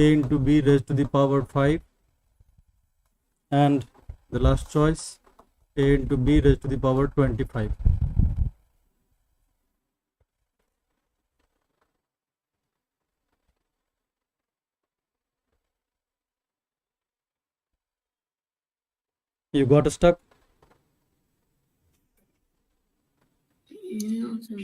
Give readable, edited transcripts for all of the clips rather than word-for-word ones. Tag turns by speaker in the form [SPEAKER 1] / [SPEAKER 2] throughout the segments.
[SPEAKER 1] a into b raised to the power 5, and the last choice, a into b raised to the power 25. You got stuck?
[SPEAKER 2] No, sir.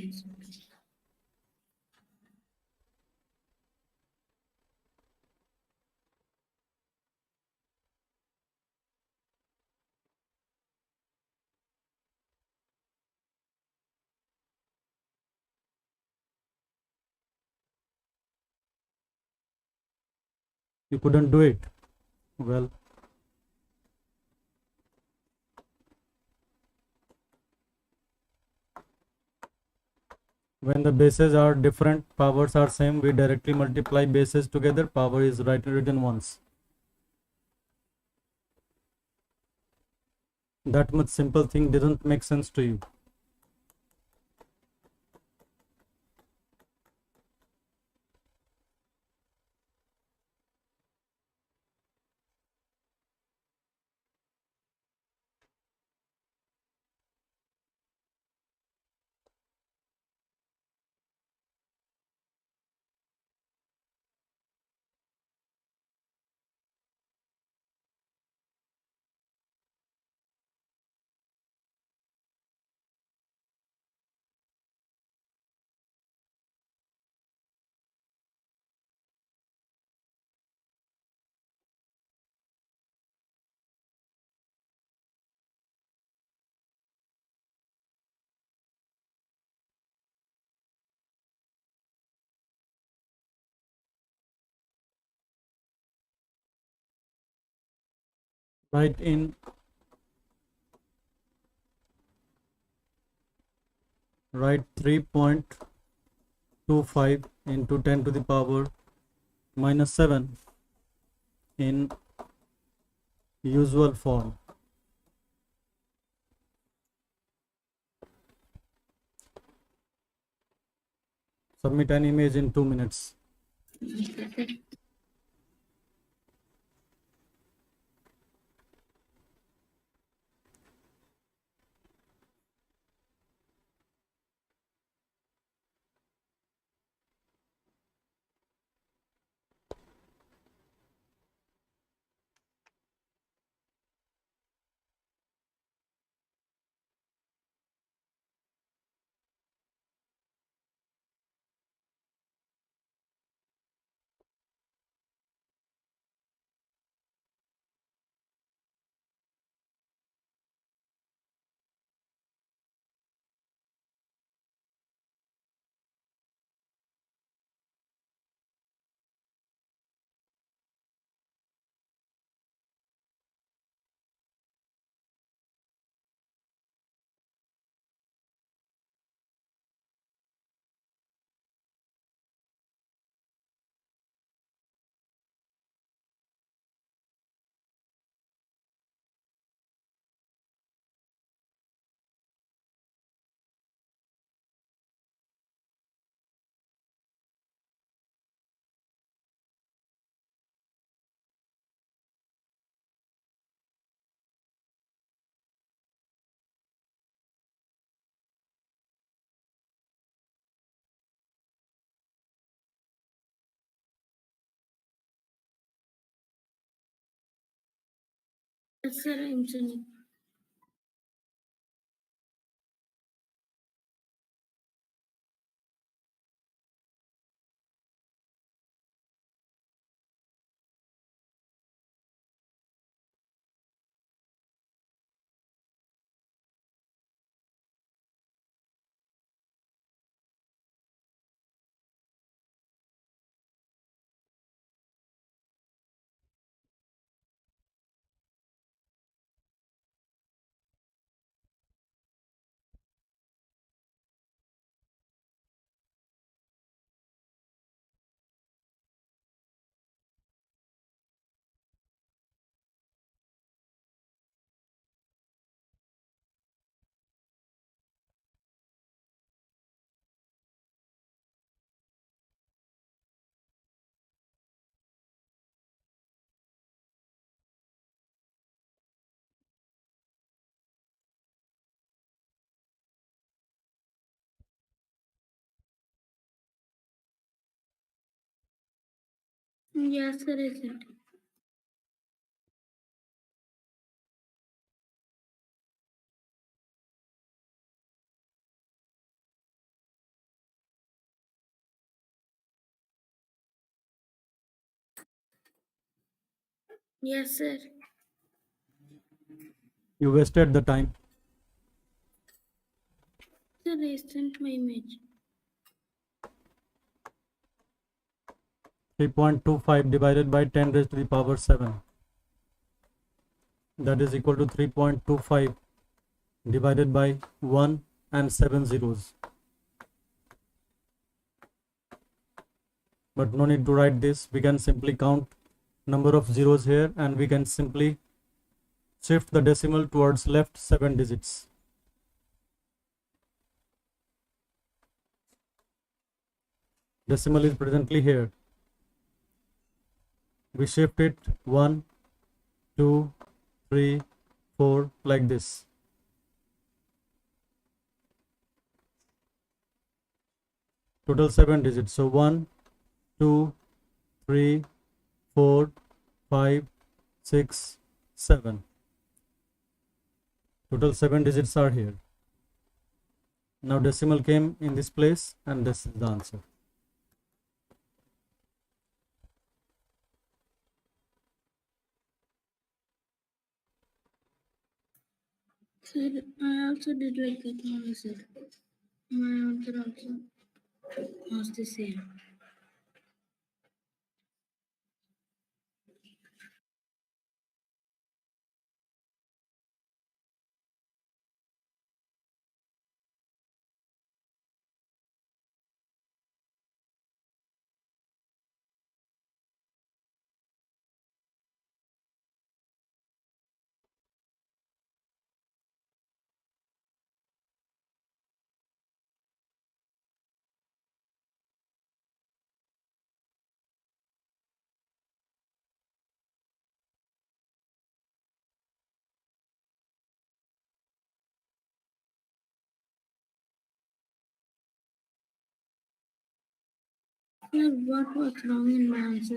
[SPEAKER 1] You couldn't do it? Well, when the bases are different, powers are same, we directly multiply bases together, power is written once. That much simple thing didn't make sense to you. Write in write 3.25 into 10 to the power minus 7 in usual form. Submit an image in 2 minutes.
[SPEAKER 2] Yes, sir, I'm sending. Yes, sir, recent. Yes, sir.
[SPEAKER 1] You wasted the time.
[SPEAKER 2] Sir, recent my image.
[SPEAKER 1] 3.25 divided by 10 raised to the power 7. That is equal to 3.25 divided by 1 and 7 zeros. But no need to write this. We can simply count number of zeros here and we can simply shift the decimal towards left 7 digits. Decimal is presently here. We shift it 1, 2, 3, 4 like this. Total 7 digits. So 1, 2, 3, 4, 5, 6, 7. Total 7 digits are here. Now decimal came in this place and this is the answer.
[SPEAKER 2] Sir, I also did like that only, sir. My answer also was the same. Sir, what was wrong in my answer?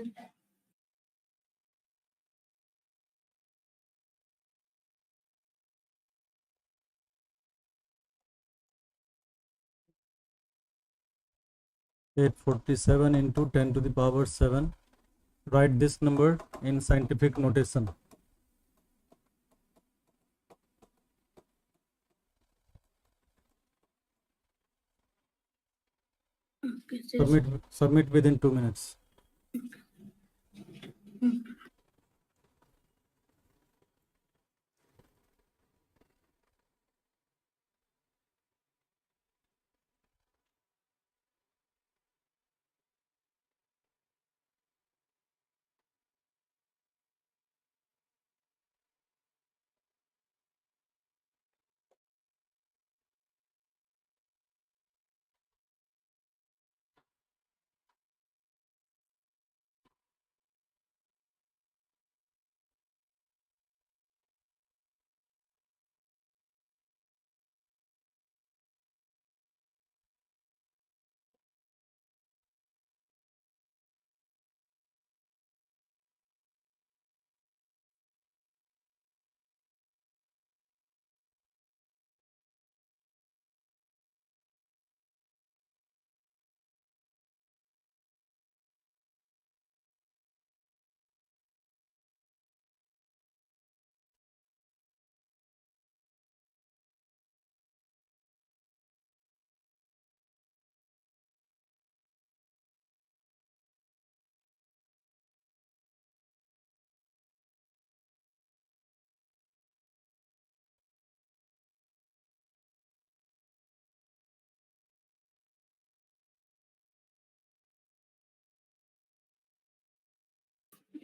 [SPEAKER 1] 847 into 10 to the power 7. Write this number in scientific notation.
[SPEAKER 2] Okay, sir.
[SPEAKER 1] Submit within 2 minutes.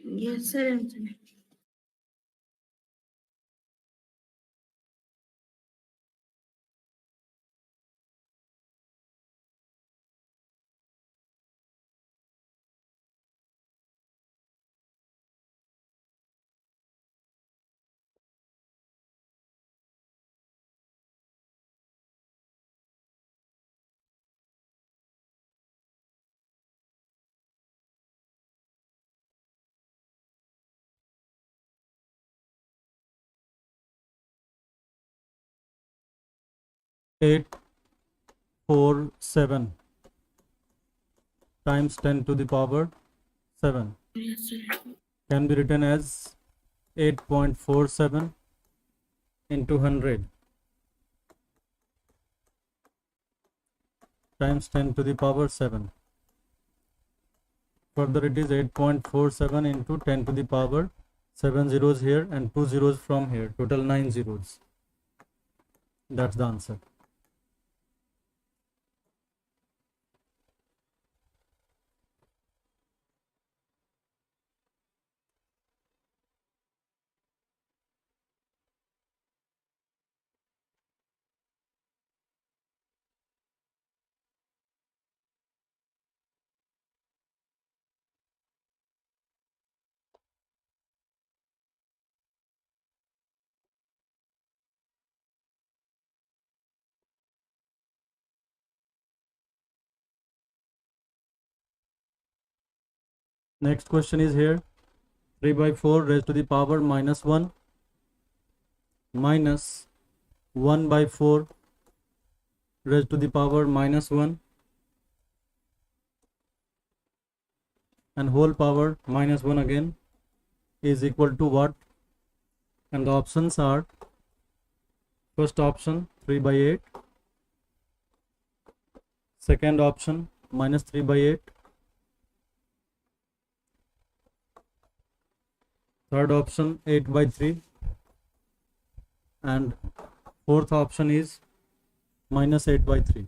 [SPEAKER 2] Yes, sir, answer.
[SPEAKER 1] 847 times 10 to the power 7
[SPEAKER 2] Yes, sir.
[SPEAKER 1] can be written as 8.47 into 100 times 10 to the power 7. Further, it is 8.47 into 10 to the power 7 zeros here and 2 zeros from here. Total 9 zeros. That's the answer. Next question is here. 3 by 4 raised to the power minus 1 minus 1 by 4 raised to the power minus 1 and whole power minus 1 again is equal to what? And the options are, first option 3 by 8, second option minus 3 by 8, third option 8 by 3, and fourth option is minus 8 by 3.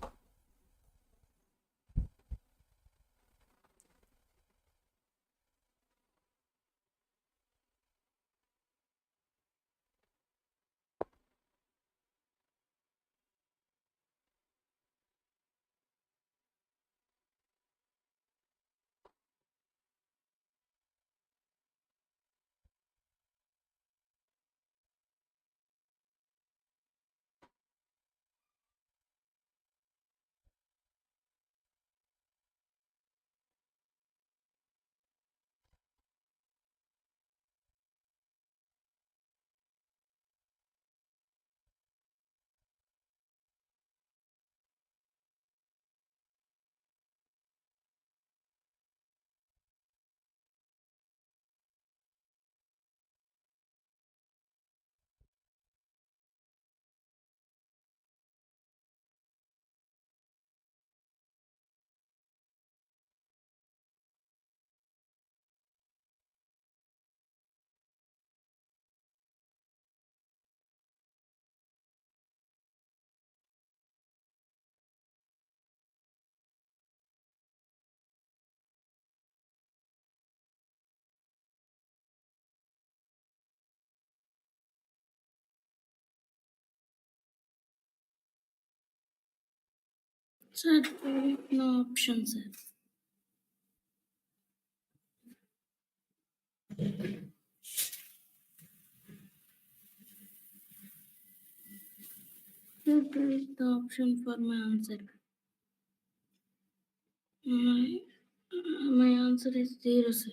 [SPEAKER 2] Sir, no option, sir. Sir, there is the option for my answer. My answer is 0, sir.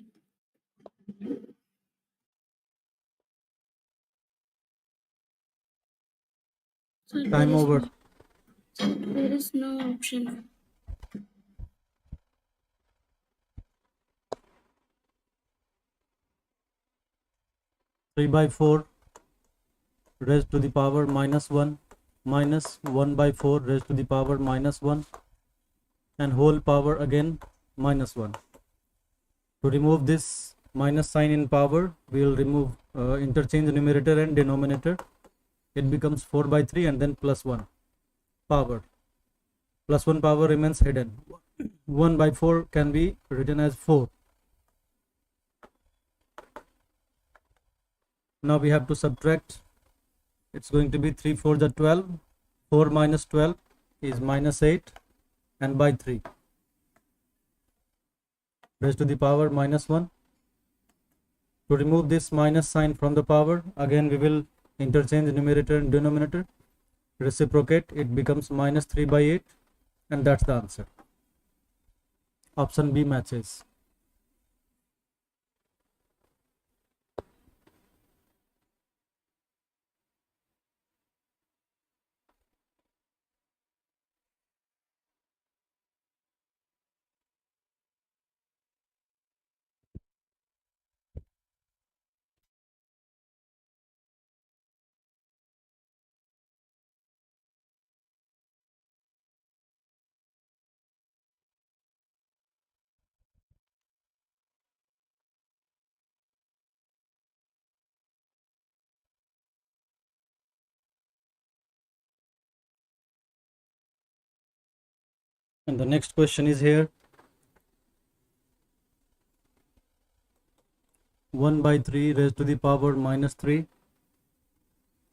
[SPEAKER 2] Sir,
[SPEAKER 1] Time over.
[SPEAKER 2] There is no option.
[SPEAKER 1] 3 by 4 raised to the power minus 1 minus 1 by 4 raised to the power minus 1 and whole power again minus 1. To remove this minus sign in power, we will remove interchange numerator and denominator. It becomes 4 by 3 and then plus 1 power. Plus 1 power remains hidden. 1 by 4 can be written as 4. Now we have to subtract. It's going to be 3 4 the 12. 4 minus 12 is minus 8 and by 3 raised to the power minus 1. To remove this minus sign from the power, again we will interchange numerator and denominator, reciprocate, it becomes minus 3 by 8, and that's the answer. Option B matches. And the next question is here. 1 by 3 raised to the power minus 3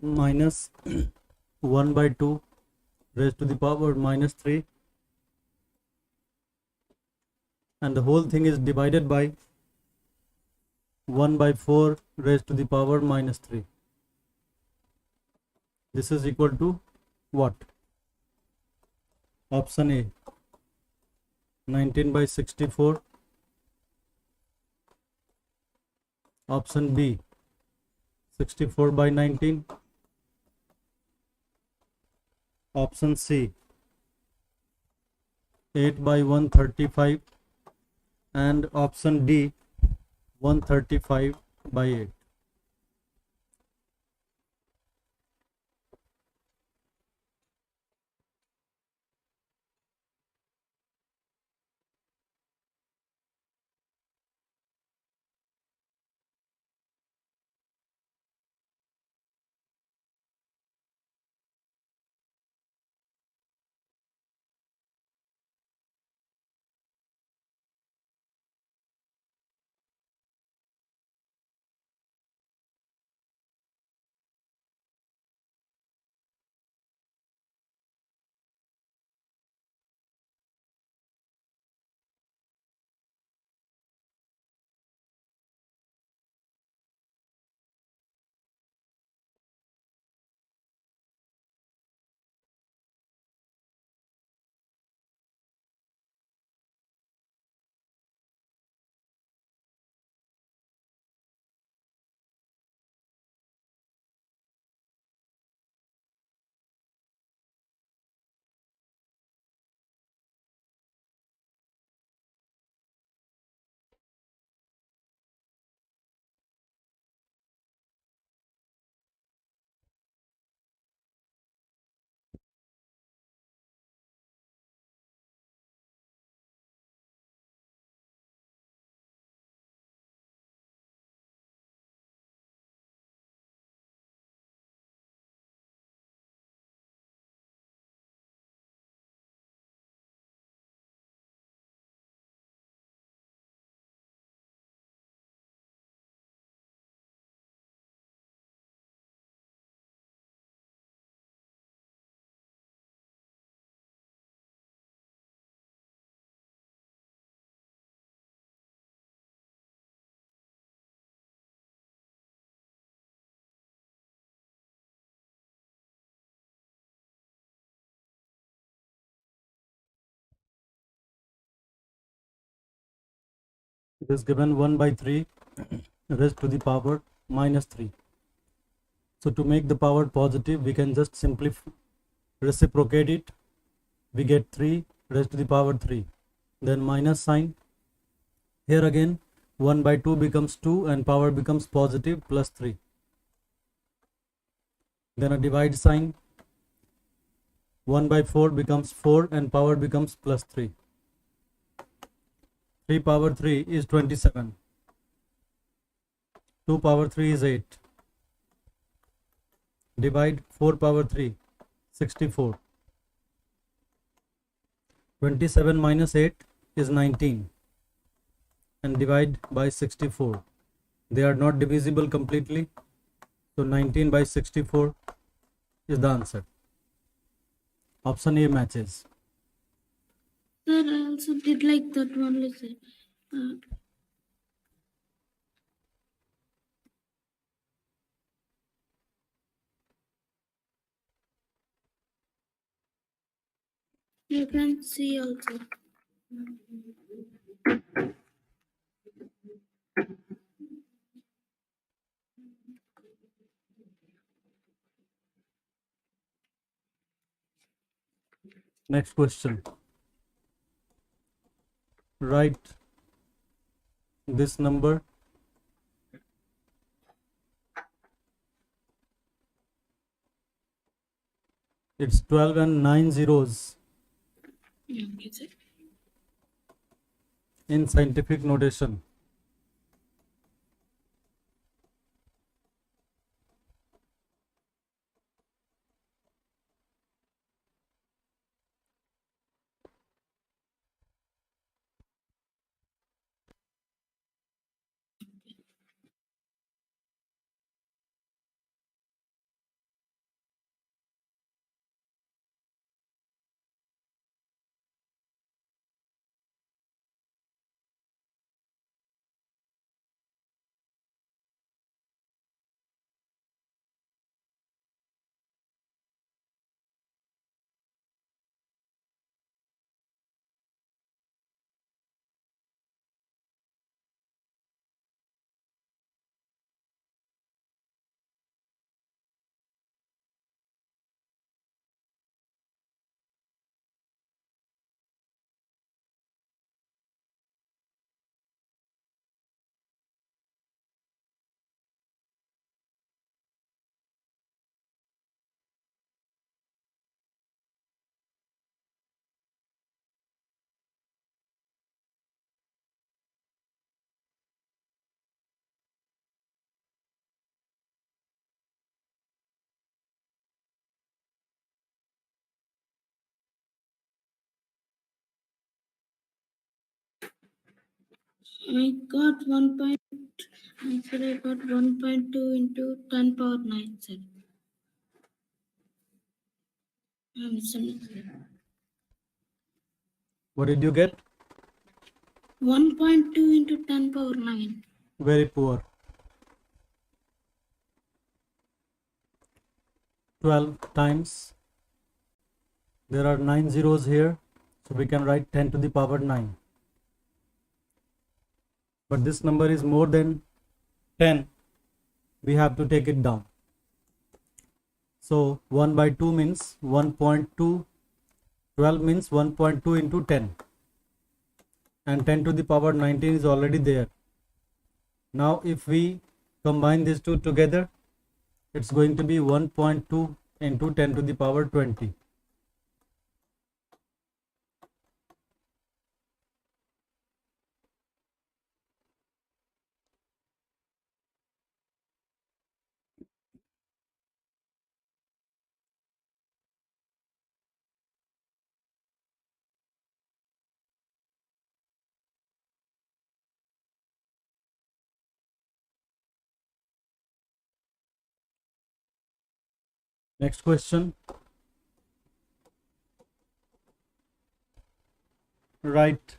[SPEAKER 1] minus 1 by 2 raised to the power minus 3, and the whole thing is divided by 1 by 4 raised to the power minus 3. This is equal to what? Option A, 19 by 64. Option B, 64 by 19. Option C, 8 by 135. And option D, 135 by 8. It is given 1 by 3 raised to the power minus 3. So to make the power positive, we can just simply reciprocate it. We get 3 raised to the power 3. Then minus sign. Here again 1 by 2 becomes 2 and power becomes positive plus 3. Then a divide sign. 1 by 4 becomes 4 and power becomes plus 3. 3 power 3 is 27. 2 power 3 is 8. Divide 4 power 3, 64. 27 minus 8 is 19. And divide by 64. They are not divisible completely. So 19 by 64 is the answer. Option A matches.
[SPEAKER 2] Sir, I also did like that only, sir. You can see also.
[SPEAKER 1] Next question. Write this number. It's 12 and 9 zeros
[SPEAKER 2] Okay, sir.
[SPEAKER 1] in scientific notation.
[SPEAKER 2] I got 1 point. I said I got 1.2 into 10 power 9, sir. I'm listening, sir.
[SPEAKER 1] What did you get?
[SPEAKER 2] 1.2 into 10 power 9.
[SPEAKER 1] Very poor. 12 times. There are 9 zeros here, so we can write 10 to the power 9. But this number is more than 10. We have to take it down. So 1 by 2 means 1.2. 12 means 1.2 into 10. And 10 to the power 19 is already there. Now if we combine these two together, it's going to be 1.2 into 10 to the power 20. Next question. Write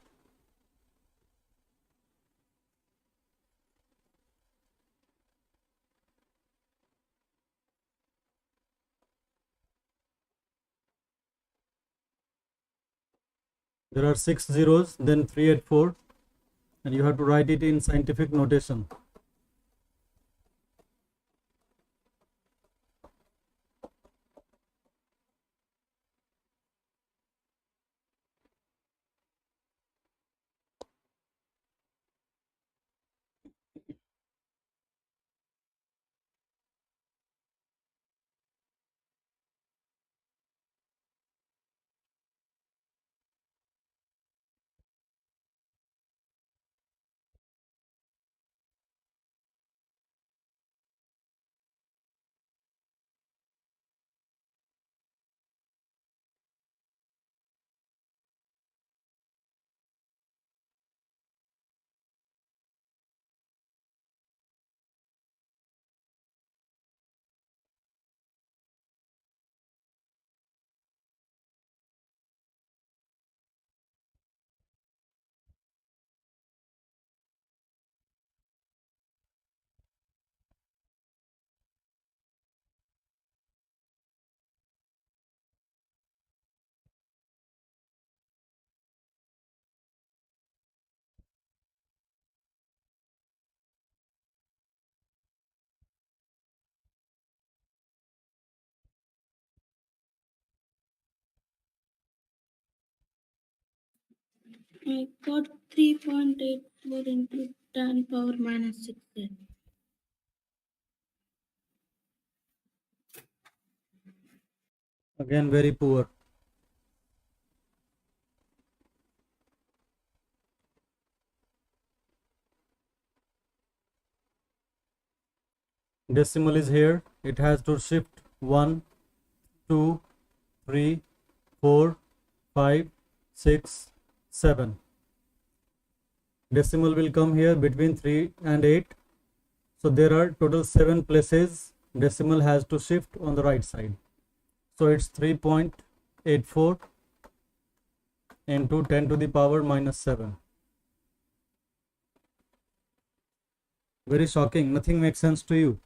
[SPEAKER 1] there are 6 zeros, then 3 at 4, and you have to write it in scientific notation.
[SPEAKER 2] I got 3.84 into 10 power minus 6, sir.
[SPEAKER 1] Again, very poor. Decimal is here. It has to shift 1, 2, 3, 4, 5, 6, 7. Decimal will come here between 3 and 8. So there are total 7 places decimal has to shift on the right side. So it's 3.84 into 10 to the power minus 7. Very shocking. Nothing makes sense to you.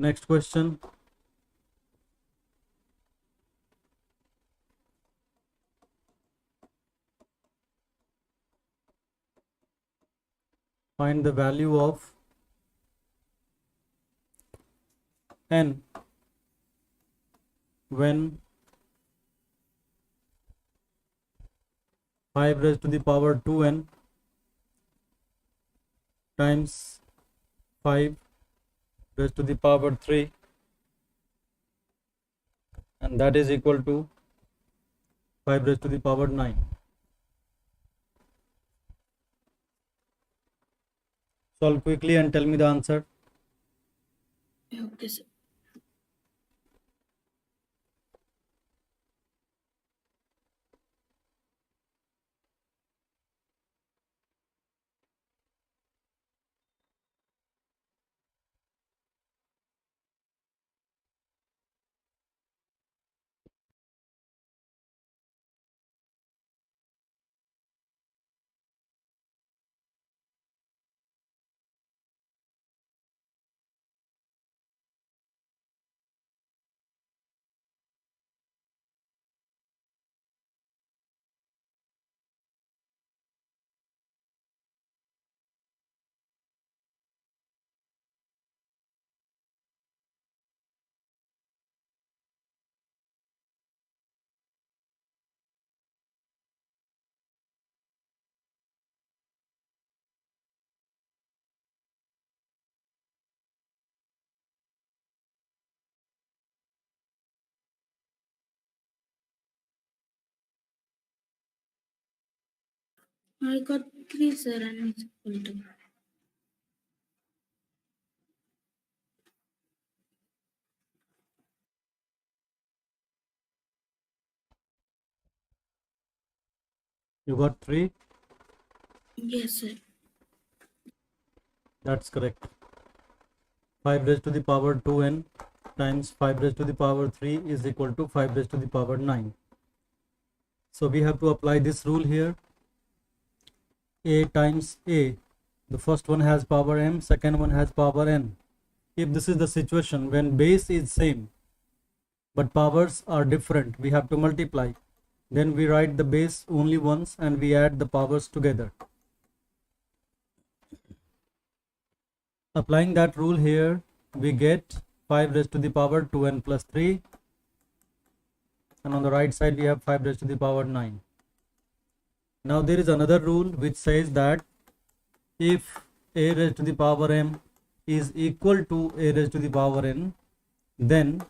[SPEAKER 1] Next question. Find the value of n when 5 raised to the power 2n times 5 raised to the power 3, and that is equal to 5 raised to the power 9. Solve quickly and tell me the answer.
[SPEAKER 2] Okay, sir. I got 3, sir, and it's equal to.
[SPEAKER 1] You got 3?
[SPEAKER 2] Yes, sir.
[SPEAKER 1] That's correct. 5 raised to the power 2n times 5 raised to the power 3 is equal to 5 raised to the power 9. So we have to apply this rule here. A times A. The first one has power m, second one has power n. If this is the situation when base is same but powers are different, we have to multiply. Then we write the base only once and we add the powers together. Applying that rule here, we get 5 raised to the power 2n plus 3, and on the right side we have 5 raised to the power 9. Now there is another rule which says that if a raised to the power m is equal to a raised to the power n, then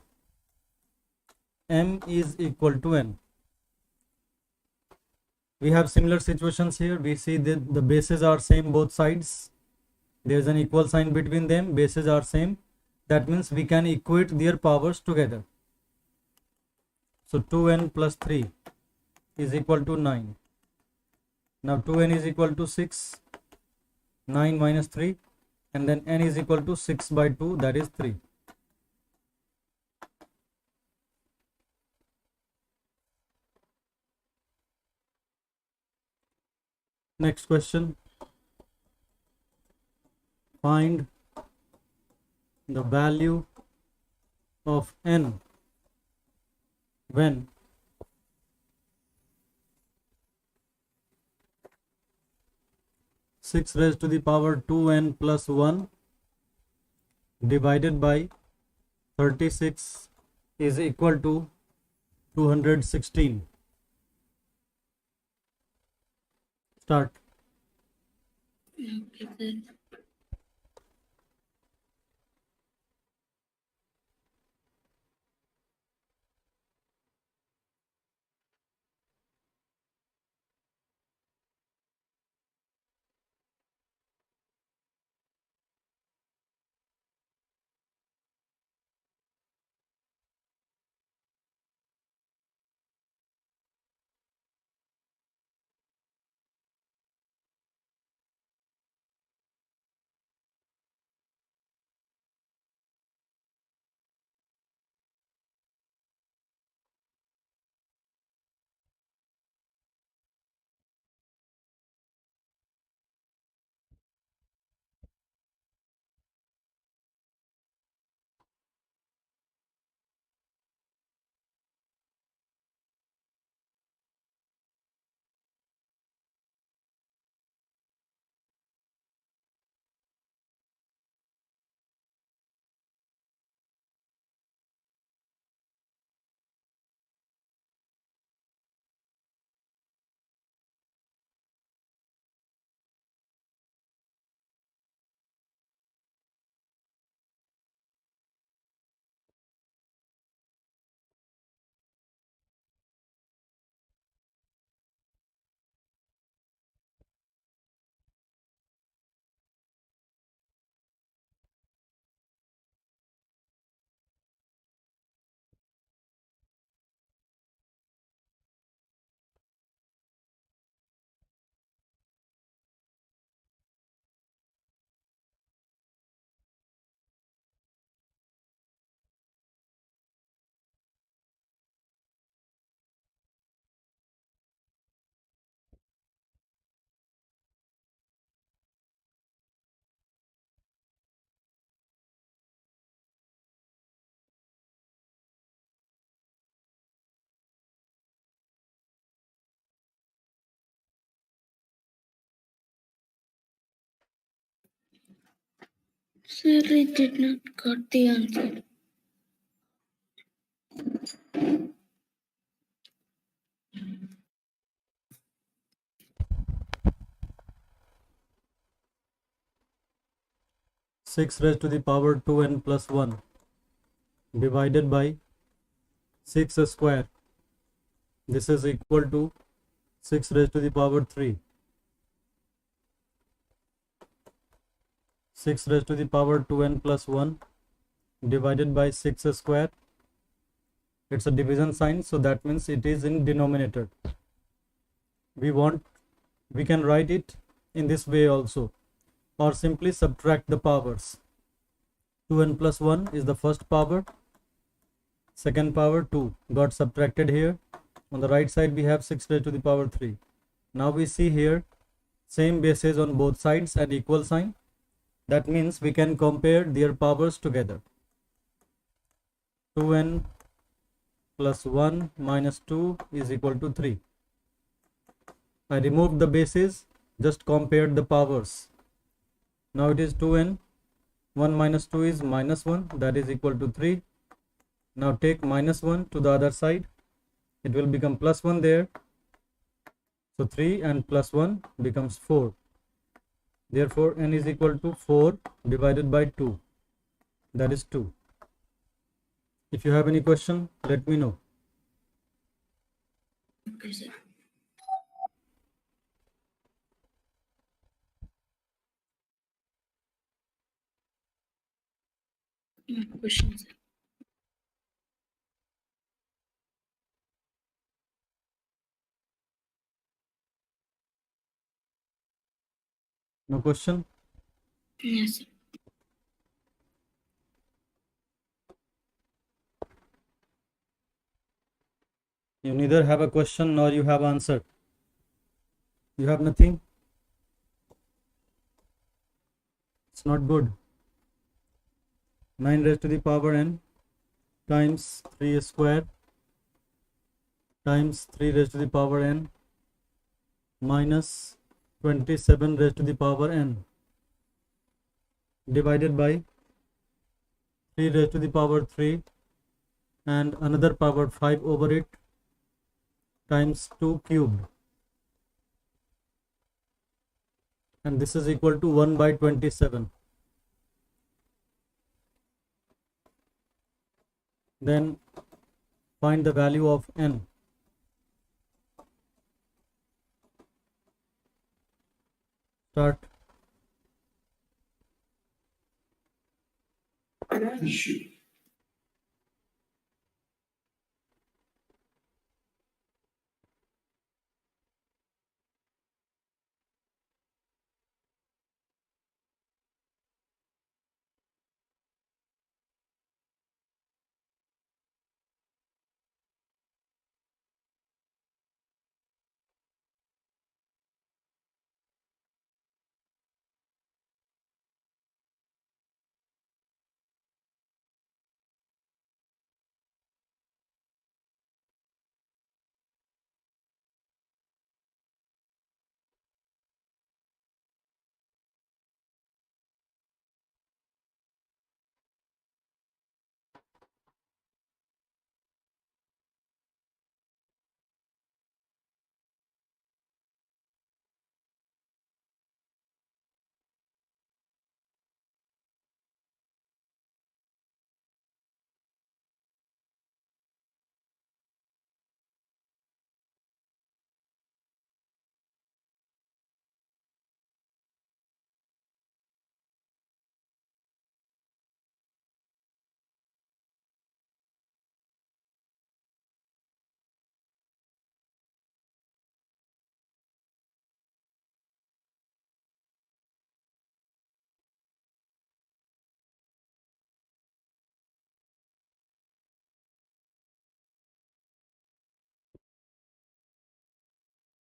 [SPEAKER 1] m is equal to n. We have similar situations here. We see that the bases are same both sides. There is an equal sign between them. Bases are same. That means we can equate their powers together. So 2n plus 3 is equal to 9. Now 2n is equal to 6, 9 minus 3, and then n is equal to 6 by 2, that is 3. Next question. Find the value of n when 6 raised to the power 2n plus 1 divided by 36 is equal to 216. Start.
[SPEAKER 2] Okay, sir. Sir, I did not got the answer.
[SPEAKER 1] Six raised to the power 2n plus 1 divided by 6 square. This is equal to 6 raised to the power 3. 6 raised to the power 2n plus 1 divided by 6 square. It's a division sign, so that means it is in denominator. We can write it in this way also, or simply subtract the powers. 2n plus 1 is the first power, second power 2 got subtracted here. On the right side we have 6 raised to the power 3. Now we see here same bases on both sides and equal sign. That means we can compare their powers together. 2n plus 1 minus 2 is equal to 3. I removed the bases, just compared the powers. Now it is 2n. 1 minus 2 is minus 1, that is equal to 3. Now take minus 1 to the other side. It will become plus 1 there. So 3 and plus 1 becomes 4. Therefore n is equal to 4 divided by 2. That is 2. If you have any question, let me know.
[SPEAKER 2] Okay, sir. No question, sir.
[SPEAKER 1] No question?
[SPEAKER 2] Yes, sir.
[SPEAKER 1] You neither have a question nor you have answer. You have nothing? It's not good. 9 raised to the power n times 3 square times 3 raised to the power n minus 27 raised to the power n divided by 3 raised to the power 3 and another power 5 over it times 2 cubed, and this is equal to 1 by 27. Then find the value of n. Start.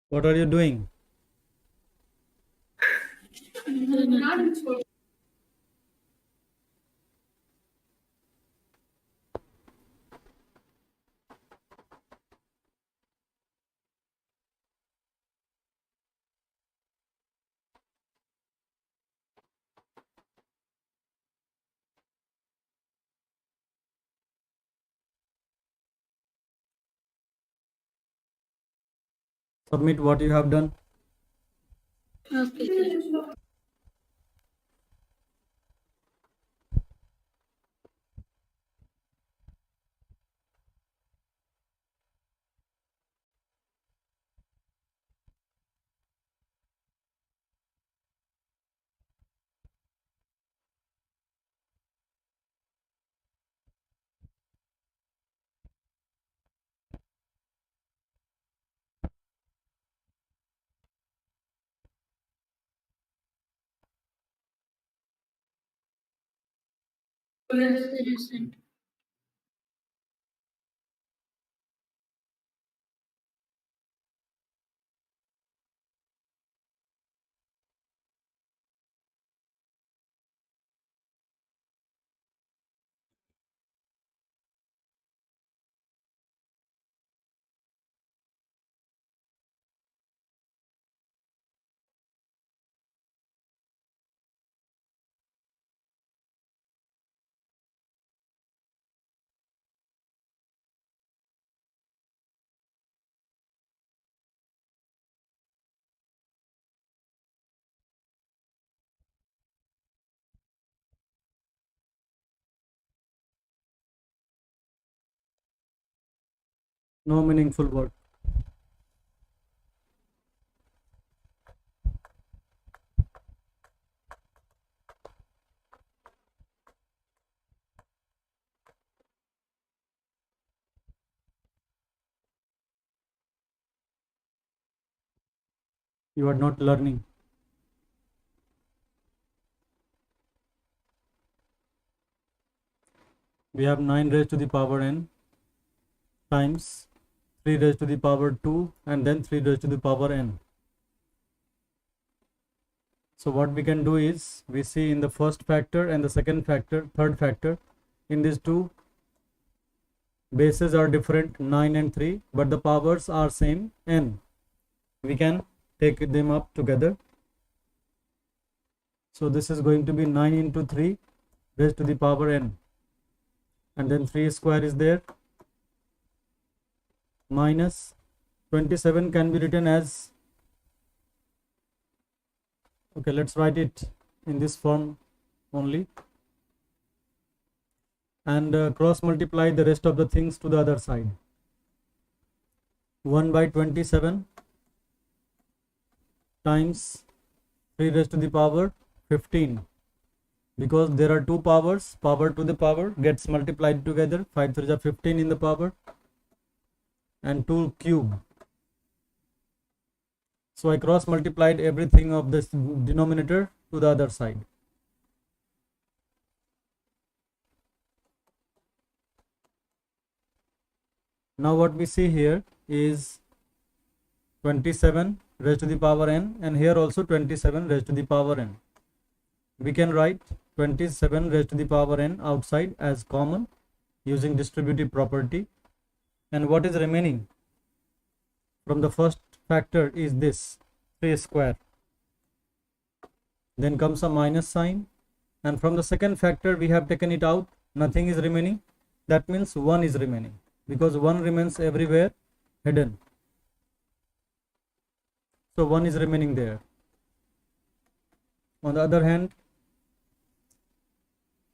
[SPEAKER 1] What are you doing? Submit what you have done.
[SPEAKER 2] Okay, sir. Yes, it is sent.
[SPEAKER 1] No meaningful work. You are not learning. We have 9 raised to the power n times 3 raised to the power 2 and then 3 raised to the power n. So what we can do is, we see in the first factor and the second factor, third factor, in these two bases are different, 9 and 3, but the powers are same, n. We can take them up together. So this is going to be 9 into 3 raised to the power n, and then 3 square is there, minus 27 can be written as, okay, let's write it in this form only, and cross multiply the rest of the things to the other side. 1 by 27 times 3 raised to the power 15, because there are two powers, power to the power gets multiplied together, 5 3 is 15 in the power, and 2 cube. So I cross multiplied everything of this denominator to the other side. Now what we see here is 27 raised to the power n, and here also 27 raised to the power n. We can write 27 raised to the power n outside as common using distributive property, and what is remaining from the first factor is this 3 square. Then comes a minus sign, and from the second factor we have taken it out, nothing is remaining. That means 1 is remaining, because 1 remains everywhere hidden. So 1 is remaining there. On the other hand,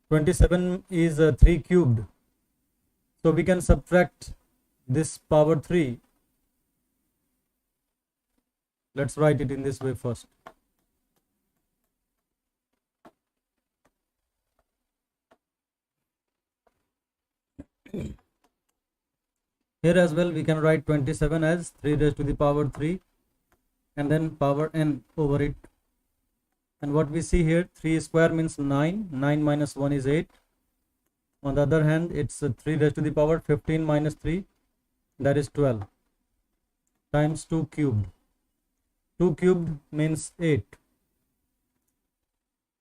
[SPEAKER 1] 27 is 3 cubed. So we can subtract this power 3. Let's write it in this way first. Here as well we can write 27 as 3 raised to the power 3 and then power n over it. And what we see here, 3 square means 9, 9 minus 1 is 8. On the other hand, it's 3 raised to the power 15 minus 3, that is 12, times 2 cubed. 2 cubed means 8.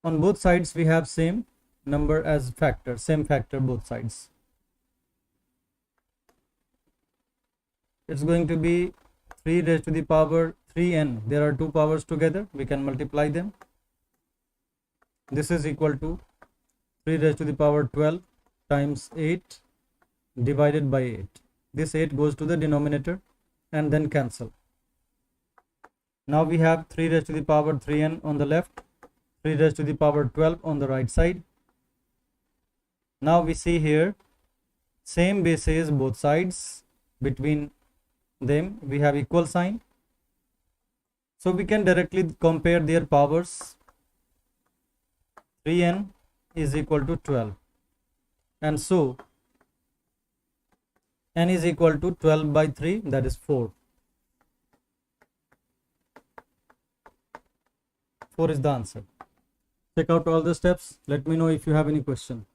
[SPEAKER 1] On both sides we have same number as factor, same factor both sides. It's going to be 3 raised to the power 3n. There are two powers together, we can multiply them. This is equal to 3 raised to the power 12 times 8 divided by 8. This 8 goes to the denominator and then cancel. Now we have 3 raised to the power 3n on the left, 3 raised to the power 12 on the right side. Now we see here same bases both sides, between them we have equal sign, so we can directly compare their powers. 3n is equal to 12, and so n is equal to 12 by 3, that is 4. 4 is the answer. Check out all the steps. Let me know if you have any question.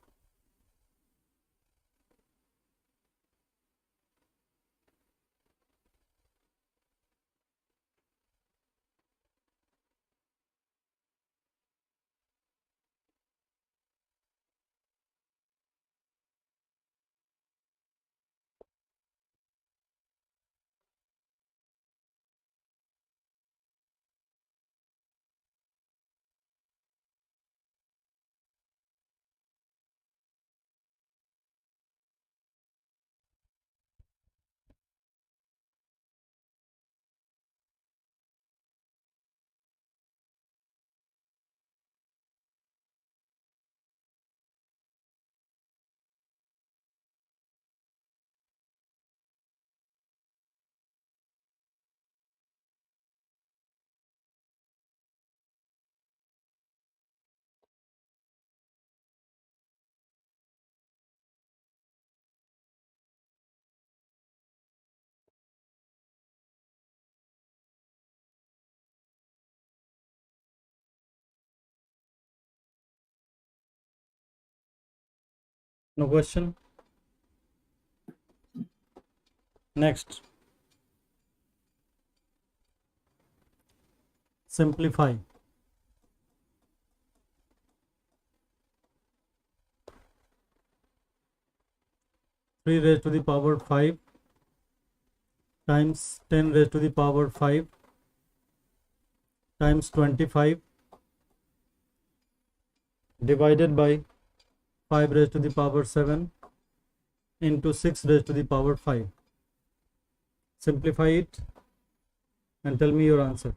[SPEAKER 1] No question? Next, simplify. 3 raised to the power 5 times 10 raised to the power 5 times 25 divided by 5 raised to the power 7 into 6 raised to the power 5. Simplify it and tell me your answer.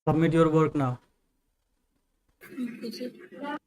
[SPEAKER 1] Submit your work now.
[SPEAKER 2] Okay, sir. Okay, sir.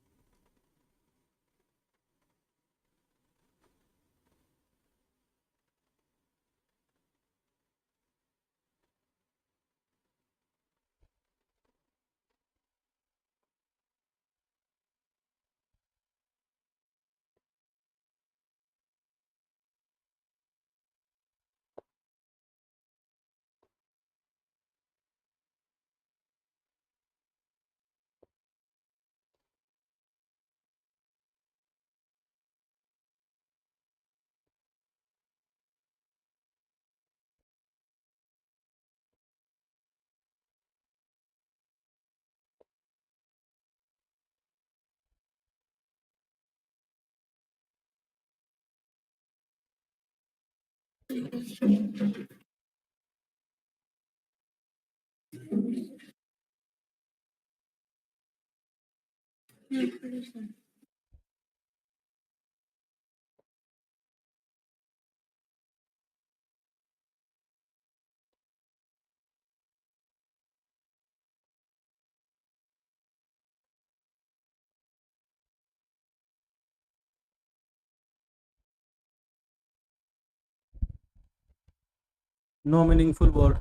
[SPEAKER 1] No meaningful work.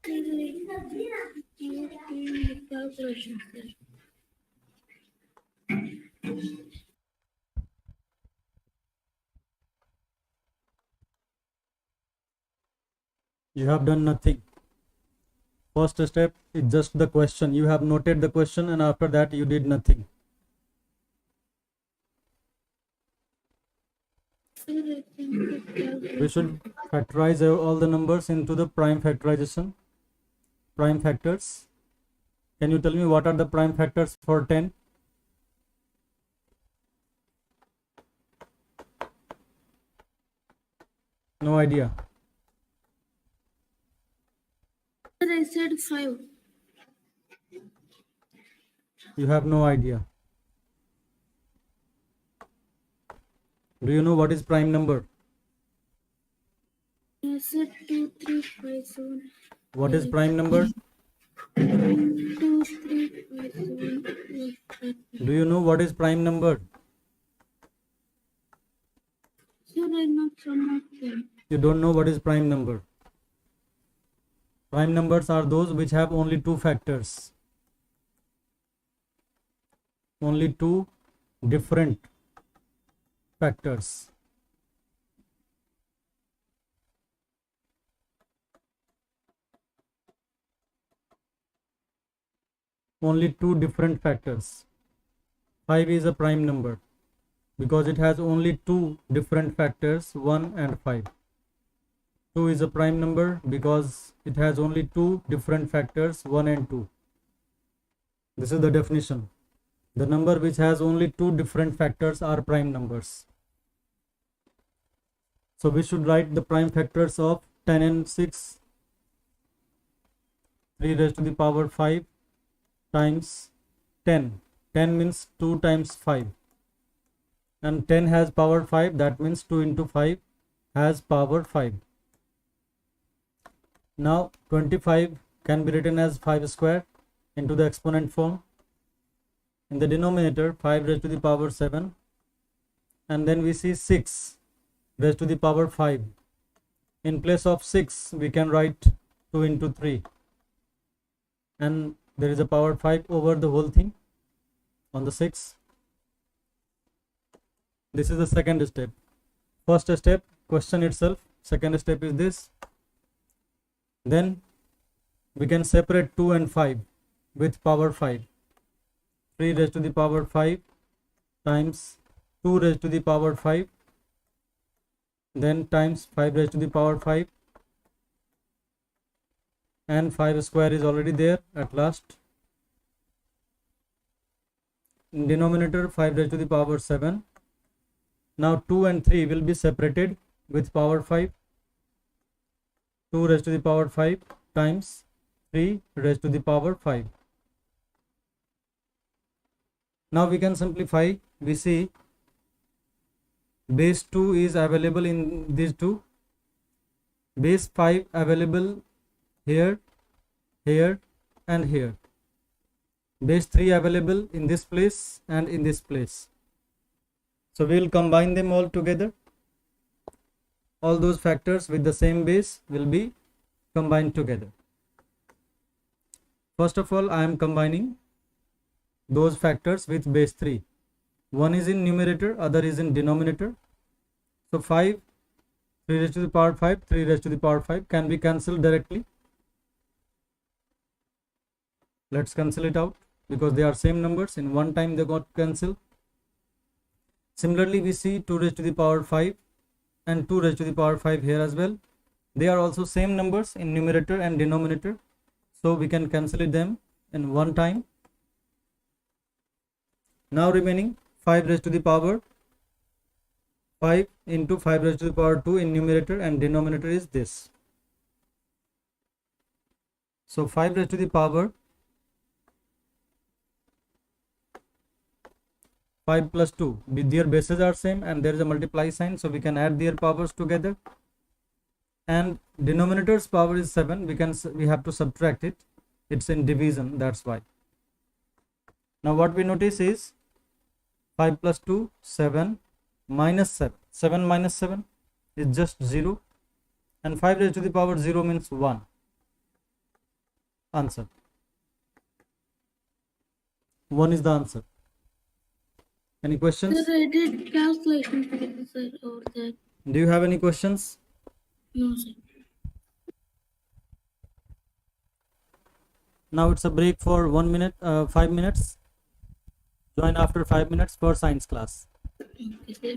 [SPEAKER 2] Calculation, sir.
[SPEAKER 1] You have done nothing. First step is just the question. You have noted the question and after that you did nothing.
[SPEAKER 2] Sir, I think the calculation.
[SPEAKER 1] We should factorize all the numbers into the prime factorization. Prime factors. Can you tell me what are the prime factors for 10? No idea.
[SPEAKER 2] Sir, I said 5.
[SPEAKER 1] You have no idea. Do you know what is prime number?
[SPEAKER 2] I said 2, 3, 5, 7.
[SPEAKER 1] What is prime number?
[SPEAKER 2] 2, 3, 5, 7, 8.
[SPEAKER 1] Do you know what is prime number?
[SPEAKER 2] Sir, I know some of them.
[SPEAKER 1] You don't know what is prime number. Prime numbers are those which have only two factors. Only two different factors. Only two different factors. 5 is a prime number because it has only two different factors, 1 and 5. 2 is a prime number because it has only two different factors, 1 and 2. This is the definition. The number which has only two different factors are prime numbers. So we should write the prime factors of 10 and 6. 3 raised to the power 5 times 10. 10 means 2 times 5. And 10 has power 5, that means 2 into 5 has power 5. Now 25 can be written as 5 square into the exponent form. In the denominator 5 raised to the power 7, and then we see 6 raised to the power 5. In place of 6 we can write 2 into 3, and there is a power 5 over the whole thing on the 6. This is the second step. First step, question itself. Second step is this. Then we can separate 2 and 5 with power 5. 3 raised to the power 5 times 2 raised to the power 5, then times 5 raised to the power 5, and 5 square is already there at last. In denominator 5 raised to the power 7. Now 2 and 3 will be separated with power 5. 2 raised to the power 5 times 3 raised to the power 5. Now we can simplify. We see base 2 is available in these two, base 5 available here, here and here. Base 3 available in this place and in this place. So we will combine them all together. All those factors with the same base will be combined together. First of all, I am combining those factors with base 3. One is in numerator, other is in denominator. So 5, 3 raised to the power 5, 3 raised to the power 5 can be cancelled directly. Let's cancel it out because they are same numbers. In one time they got cancelled. Similarly, we see 2 raised to the power 5 and 2 raised to the power 5 here as well. They are also same numbers in numerator and denominator. So we can cancel them in one time. Now remaining 5 raised to the power 5 into 5 raised to the power 2 in numerator and denominator is this. So 5 raised to the power 5 plus 2, their bases are same and there is a multiply sign, so we can add their powers together. And denominator's power is 7, we have to subtract it. It's in division, that's why. Now what we notice is 5 plus 2, 7 minus 7. 7 minus 7 is just 0 and 5 raised to the power 0 means 1. Answer. 1 is the answer. Any questions?
[SPEAKER 2] Sir, I did calculation sir, over there.
[SPEAKER 1] Do you have any questions?
[SPEAKER 2] No, sir.
[SPEAKER 1] Now it's a break for 1 minute, 5 minutes. Join after 5 minutes for science class.
[SPEAKER 2] Okay, sir.